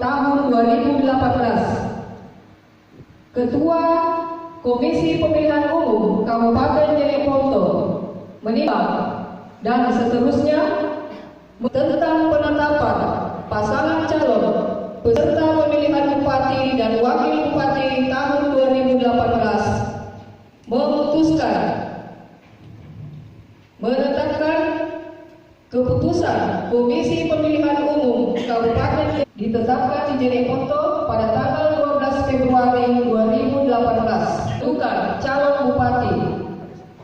tahun 2018. Ketua Komisi Pemilihan Umum Kabupaten Jeneponto menimbang dan seterusnya tentang penetapan pasangan calon peserta pemilihan Bupati dan Wakil Bupati tahun 2018 memutuskan menetapkan keputusan Komisi Pemilihan Umum Kabupaten ditetapkan di Jeneponto pada tanggal 12 Februari 2018. Bukan calon Bupati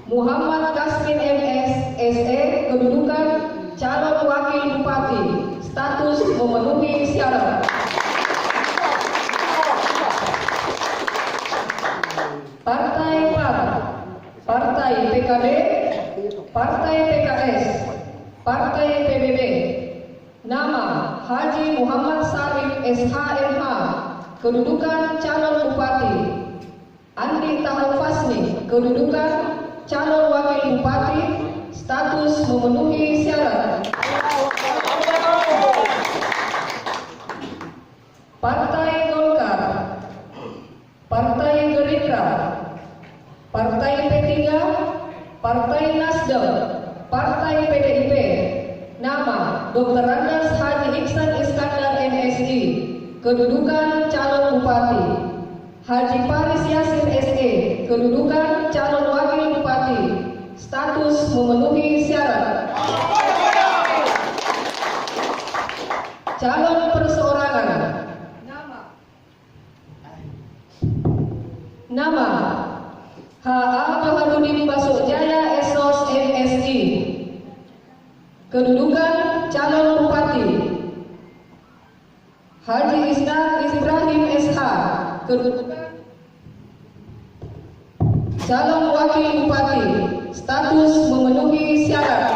Muhammad Kasmin MS SE, kedudukan calon Wakil Bupati, status memenuhi syarat. Partai PAN, Partai PKB, Partai PKS, Partai PBB. Nama Haji Muhammad Sarif SHMH, kedudukan calon Bupati. Andi Taufasni, kedudukan calon Wakil Bupati, status memenuhi syarat. Partai Golkar, Partai Gerindra, Partai P3, Partai Nasdem, Partai PDIP. Nama Dr. Andas Haji Iksan Iskandar MSI, kedudukan calon Bupati. Haji Paris Yasin SE, kedudukan calon Wakil Bupati, status memenuhi syarat. Calon perseorangan. Nama H.A. Baharudin Basojaya Esos MSI, kedudukan calon Bupati. Haji Isnad Ibrahim SH, kedudukan calon Wakil Bupati, status memenuhi syarat.